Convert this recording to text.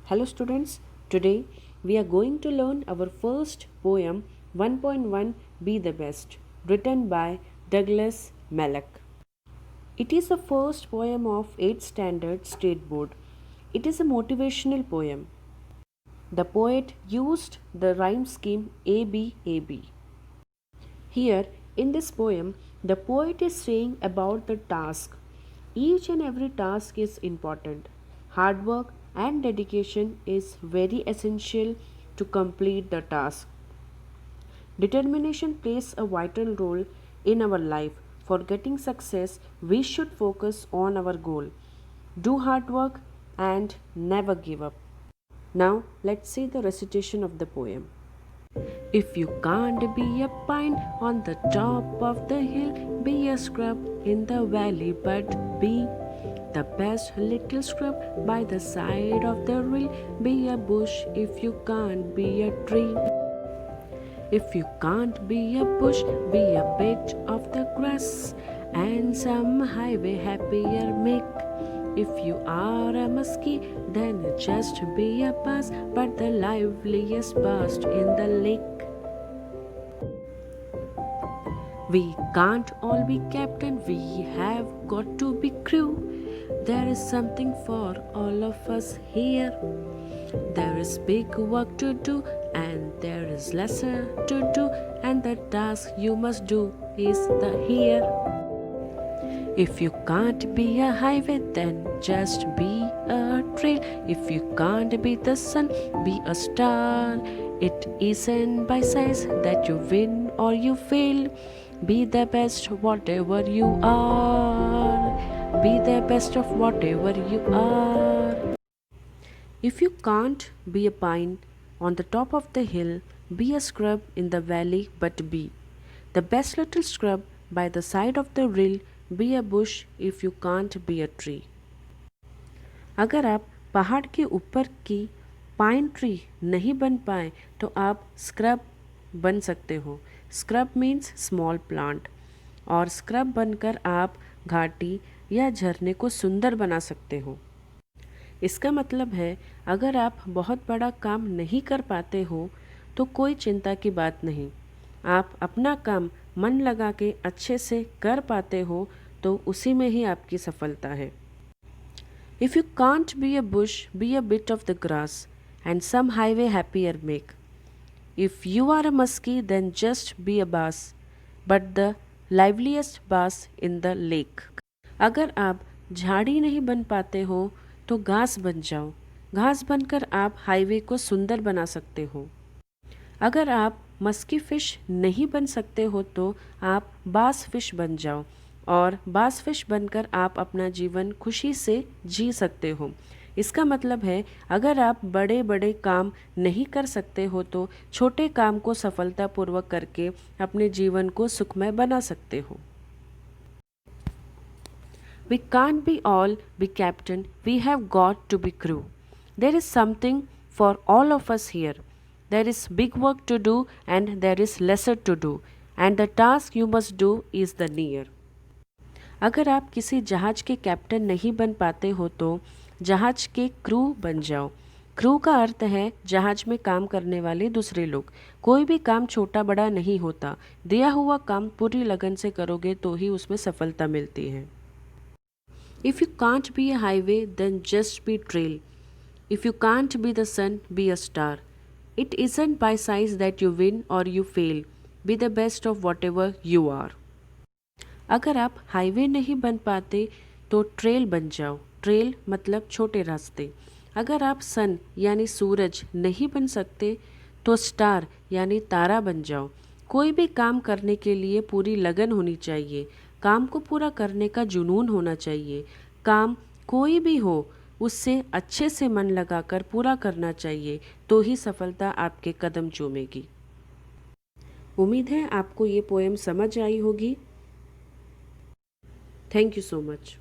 Hello students, today we are going to learn our first poem 1.1 Be the Best, written by Douglas Malloch. It is the first poem of 8th Standard State Board. It is a motivational poem. The poet used the rhyme scheme ABAB. Here in this poem, the poet is saying about the task. Each and every task is important. Hard work and dedication is very essential to complete the task. Determination plays a vital role in our life. For getting success, we should focus on our goal. Do hard work and never give up. Now, let's see the recitation of the poem. If you can't be a pine on the top of the hill, be a scrub in the valley, but be the best little scrub by the side of the rill. Be a bush if you can't be a tree. If you can't be a bush, be a bit of the grass and some highway happier make. If you are a muskie, then just be a bass, but the liveliest bass in the lake. We can't all be captain, we have got to be crew. There is something for all of us here. There is big work to do and there is lesser to do, and the task you must do is the here. If you can't be a highway, then just be a trail. If you can't be the sun, be a star. It isn't by size that you win or you fail. Be the best whatever you are. Be the best of whatever you are. If you can't be a pine on the top of the hill, be a scrub in the valley, but be the best little scrub by the side of the rill. Be a bush if you can't be a tree. अगर आप पहाड़ के ऊपर की pine tree नहीं बन पाए तो आप स्क्रब बन सकते हो. स्क्रब मीन्स स्मॉल प्लांट, और स्क्रब बनकर आप घाटी या झरने को सुंदर बना सकते हो. इसका मतलब है अगर आप बहुत बड़ा काम नहीं कर पाते हो तो कोई चिंता की बात नहीं. आप अपना काम मन लगा के अच्छे से कर पाते हो तो उसी में ही आपकी सफलता है. If you can't be a bush, be a bit of the grass and some highway happier make. If you are a muskie then just be a bass, but the लाइवलीस्ट बास इन द लेक. अगर आप झाड़ी नहीं बन पाते हो तो घास बन जाओ. घास बनकर आप हाईवे को सुंदर बना सकते हो. अगर आप मस्की फ़िश नहीं बन सकते हो तो आप बास फिश बन जाओ, और बास फिश बनकर आप अपना जीवन खुशी से जी सकते हो. इसका मतलब है अगर आप बड़े बड़े काम नहीं कर सकते हो तो छोटे काम को सफलतापूर्वक करके अपने जीवन को सुखमय बना सकते हो. We can't be all be captain, we have got to be crew. There is something for all of us here. There is big work to do and there is lesser to do, and the task you must do is the near. अगर आप किसी जहाज के captain नहीं बन पाते हो तो जहाज के क्रू बन जाओ. क्रू का अर्थ है जहाज में काम करने वाले दूसरे लोग. कोई भी काम छोटा बड़ा नहीं होता. दिया हुआ काम पूरी लगन से करोगे तो ही उसमें सफलता मिलती है. If you can't be a highway, then just be trail. If you can't be the sun, be a star. It isn't by size that you win or you fail. Be the best of whatever you are. अगर आप highway नहीं बन पाते तो trail बन जाओ. Trail मतलब छोटे रास्ते. अगर आप सन यानी सूरज नहीं बन सकते तो स्टार यानी तारा बन जाओ. कोई भी काम करने के लिए पूरी लगन होनी चाहिए. काम को पूरा करने का जुनून होना चाहिए. काम कोई भी हो उससे अच्छे से मन लगाकर पूरा करना चाहिए तो ही सफलता आपके कदम चूमेगी. उम्मीद है आपको ये पोएम समझ आई होगी. Thank you so much.